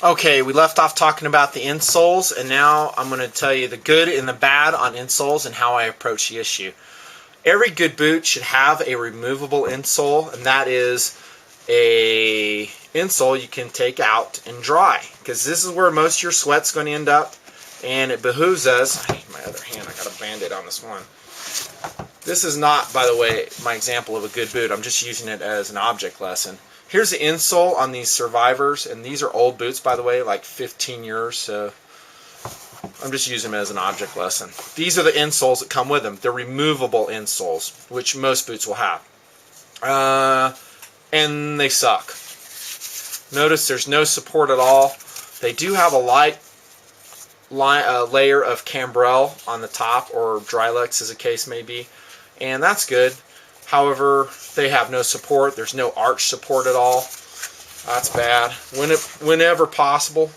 Okay, we left off talking about the insoles, and now I'm going to tell you the good and the bad on insoles and how I approach the issue. Every good boot should have a removable insole, and that is a insole you can take out and dry, because this is where most of your sweat's going to end up, and it behooves us. I need my other hand. I got a band-aid on this one. This is not, by the way, my example of a good boot. I'm just using it as an object lesson. Here's the insole on these Survivors, and these are old boots, by the way, like 15 years, so I'm just using them as an object lesson. These are the insoles that come with them. They're removable insoles, which most boots will have. And they suck. Notice there's no support at all. They do have a light layer of cambrel on the top, or Drylex as the case may be, and that's good. However, they have no support. There's no arch support at all. That's bad. Whenever possible,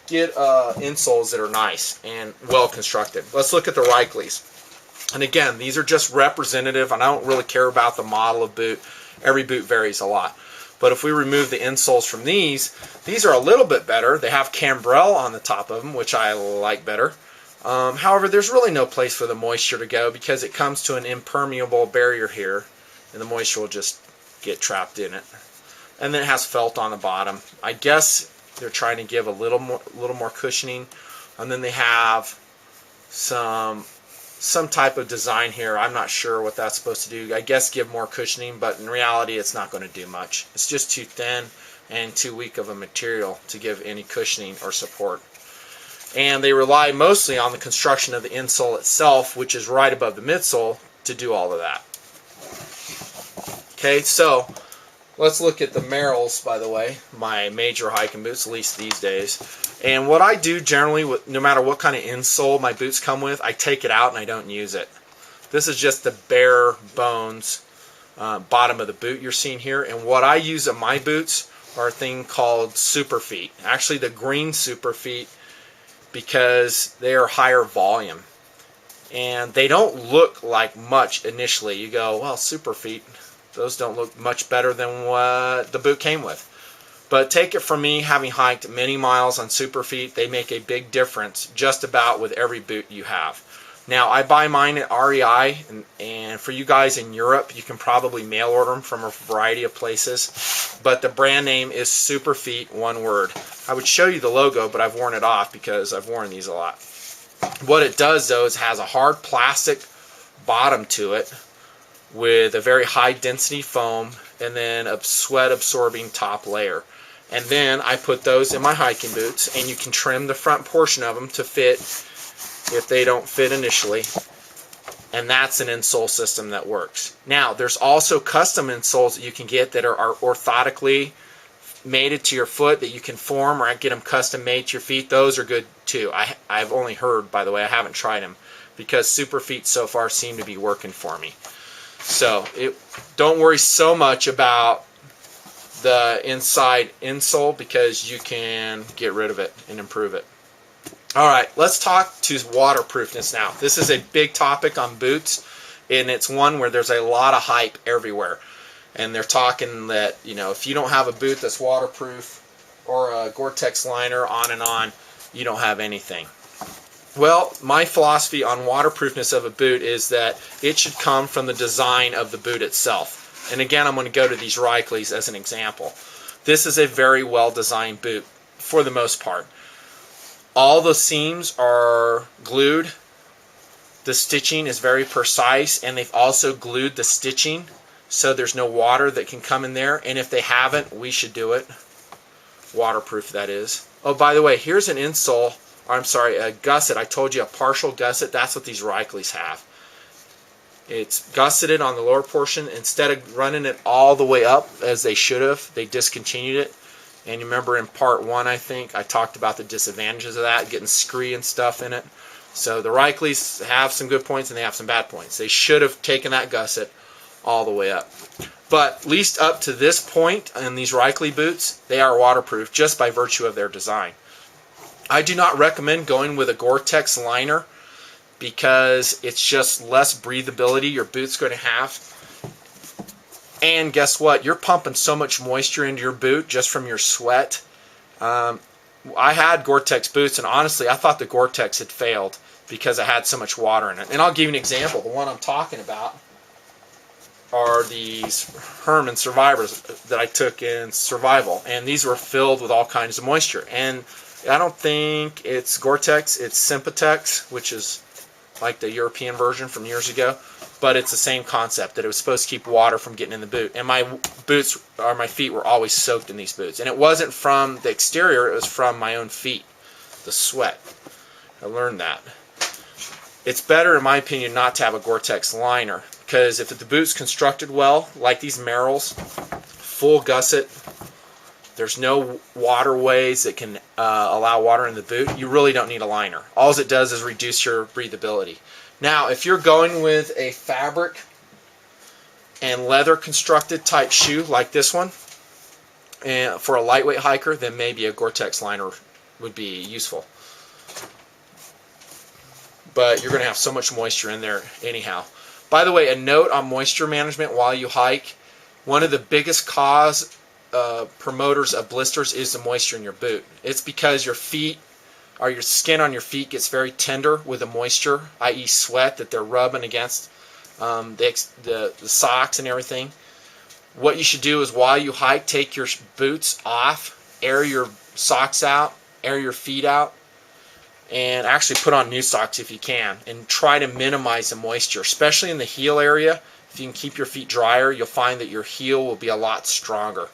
get insoles that are nice and well constructed. Let's look at the Reikleys. And again, these are just representative, and I don't really care about the model of boot. Every boot varies a lot. But if we remove the insoles from these are a little bit better. They have cambrel on the top of them, which I like better. However, there's really no place for the moisture to go because it comes to an impermeable barrier here, and the moisture will just get trapped in it. And then it has felt on the bottom. I guess they're trying to give a little more cushioning, and then they have some type of design here. I'm not sure what that's supposed to do. I guess give more cushioning, but in reality it's not going to do much. It's just too thin and too weak of a material to give any cushioning or support. And they rely mostly on the construction of the insole itself, which is right above the midsole, to do all of that. Okay, so let's look at the Merrells, by the way, my major hiking boots, at least these days. And what I do generally, no matter what kind of insole my boots come with, I take it out and I don't use it. This is just the bare bones bottom of the boot you're seeing here. And what I use on my boots are a thing called Super Feet. Actually, the green Super Feet, because they are higher volume. And they don't look like much initially. You go, well, Super Feet, those don't look much better than what the boot came with. But take it from me, having hiked many miles on Super Feet, they make a big difference just about with every boot you have. Now, I buy mine at REI, and for you guys in Europe, you can probably mail order them from a variety of places. But the brand name is Super Feet, one word. I would show you the logo, but I've worn it off because I've worn these a lot. What it does, though, is it has a hard plastic bottom to it with a very high density foam and then a sweat absorbing top layer. And then I put those in my hiking boots, and you can trim the front portion of them to fit if they don't fit initially. And that's an insole system that works. Now, there's also custom insoles that you can get that are orthotically mated to your foot that you can form, or get them custom made to your feet. Those are good too. I've only heard, by the way, I haven't tried them, because Super Feet so far seem to be working for me. So don't worry so much about the inside insole, because you can get rid of it and improve it. Alright, let's talk to waterproofness now. This is a big topic on boots, and it's one where there's a lot of hype everywhere. And they're talking that, you know, if you don't have a boot that's waterproof or a gore-tex liner, on and on, you don't have anything. Well, my philosophy on waterproofness of a boot is that it should come from the design of the boot itself. And again, I'm going to go to these Reikleys as an example. This is a very well-designed boot for the most part. All the seams are glued. The stitching is very precise, and they've also glued the stitching so there's no water that can come in there. And if they haven't, we should do it. Waterproof, that is. Oh, by the way, here's an insole. I'm sorry, a gusset. I told you a partial gusset. That's what these Reikleys have. It's gusseted on the lower portion. Instead of running it all the way up as they should have, they discontinued it. And you remember in part 1, I think, I talked about the disadvantages of that, getting scree and stuff in it. So the Reikleys have some good points and they have some bad points. They should have taken that gusset all the way up. But at least up to this point in these Reikley boots, they are waterproof just by virtue of their design. I do not recommend going with a Gore-Tex liner because it's just less breathability your boot's going to have. And guess what? You're pumping so much moisture into your boot just from your sweat I had Gore-Tex boots, and honestly, I thought the Gore-Tex had failed because it had so much water in it. And I'll give you an example. The one I'm talking about are these Herman Survivors that I took in survival, and these were filled with all kinds of moisture. And I don't think it's Gore-Tex, it's Sympatex, which is like the European version from years ago, but it's the same concept, that it was supposed to keep water from getting in the boot. And my boots, or my feet, were always soaked in these boots. And it wasn't from the exterior, it was from my own feet, the sweat. I learned that. It's better, in my opinion, not to have a Gore-Tex liner, because if the boot's constructed well, like these Merrells, full gusset, there's no waterways that can allow water in the boot, you really don't need a liner. All it does is reduce your breathability. Now, if you're going with a fabric and leather constructed type shoe like this one, and for a lightweight hiker, then maybe a Gore-Tex liner would be useful. But you're going to have so much moisture in there anyhow. By the way, a note on moisture management while you hike. One of the biggest promoters of blisters is the moisture in your boot. It's because your feet, or your skin on your feet, gets very tender with the moisture, i.e. sweat that they're rubbing against the socks and everything. What you should do is, while you hike, take your boots off, air your socks out, air your feet out, and actually put on new socks if you can, and try to minimize the moisture, especially in the heel area. If you can keep your feet drier, you'll find that your heel will be a lot stronger.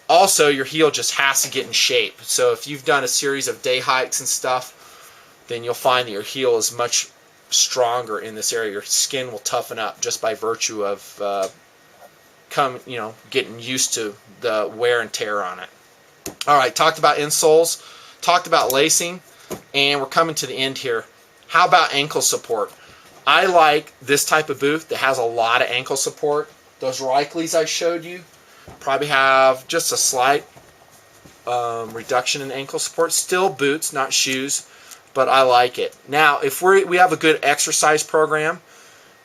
Also, your heel just has to get in shape. So if you've done a series of day hikes and stuff, then you'll find that your heel is much stronger in this area. Your skin will toughen up just by virtue of getting used to the wear and tear on it. All right, talked about insoles, talked about lacing, and we're coming to the end here. How about ankle support? I like this type of boot that has a lot of ankle support. Those Reikleys I showed you probably have just a slight reduction in ankle support. Still boots, not shoes, but I like it. Now, if we have a good exercise program,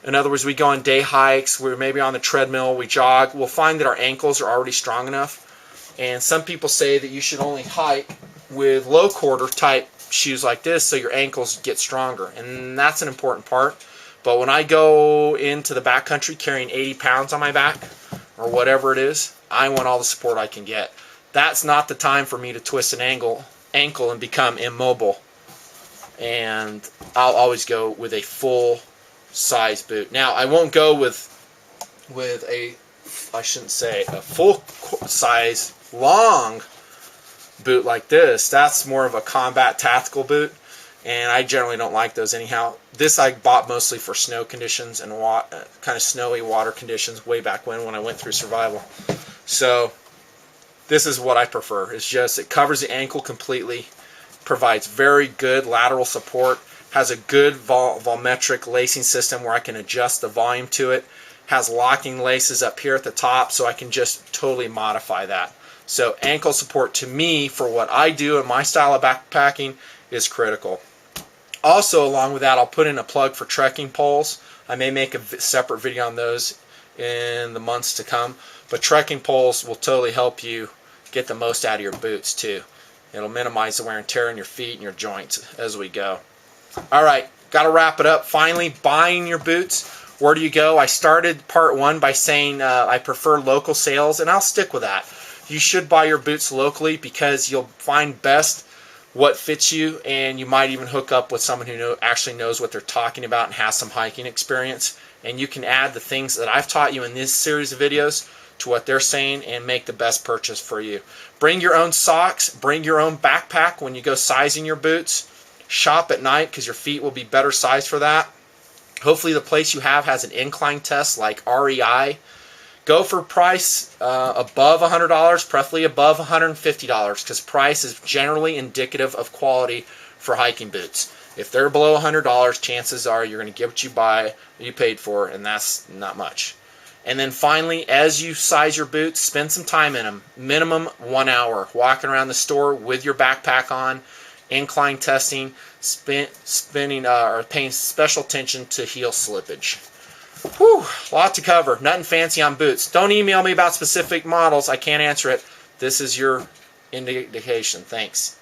in other words, we go on day hikes, we're maybe on the treadmill, we jog, we'll find that our ankles are already strong enough. And some people say that you should only hike with low quarter type shoes like this so your ankles get stronger. And that's an important part. But when I go into the backcountry carrying 80 pounds on my back, or whatever it is, I want all the support I can get. That's not the time for me to twist an ankle and become immobile. And I'll always go with a full size boot. Now, I won't go with a full size long boot like this. That's more of a combat tactical boot, and I generally don't like those anyhow. This I bought mostly for snow conditions and kind of snowy water conditions way back when I went through survival. So this is what I prefer. It's just, it covers the ankle completely, provides very good lateral support, has a good volumetric lacing system where I can adjust the volume to it, has locking laces up here at the top, so I can just totally modify that. So ankle support, to me, for what I do in my style of backpacking, is critical. Also, along with that, I'll put in a plug for trekking poles. I may make a separate video on those in the months to come, but trekking poles will totally help you get the most out of your boots too. It'll minimize the wear and tear in your feet and your joints as we go. All right, got to wrap it up. Finally, buying your boots. Where do you go? I started part one by saying I prefer local sales, and I'll stick with that. You should buy your boots locally because you'll find best what fits you, and you might even hook up with someone who actually knows what they're talking about and has some hiking experience. And you can add the things that I've taught you in this series of videos to what they're saying and make the best purchase for you. Bring your own socks, bring your own backpack when you go sizing your boots. Shop at night because your feet will be better sized for that. Hopefully the place you have has an incline test like REI. Go for price above $100, preferably above $150, because price is generally indicative of quality for hiking boots. If they're below $100, chances are you're going to get what you paid for, and that's not much. And then finally, as you size your boots, spend some time in them. Minimum 1 hour, walking around the store with your backpack on, incline testing, or paying special attention to heel slippage. Whew, lot to cover. Nutnfancy on boots. Don't email me about specific models. I can't answer it. This is your indication. Thanks.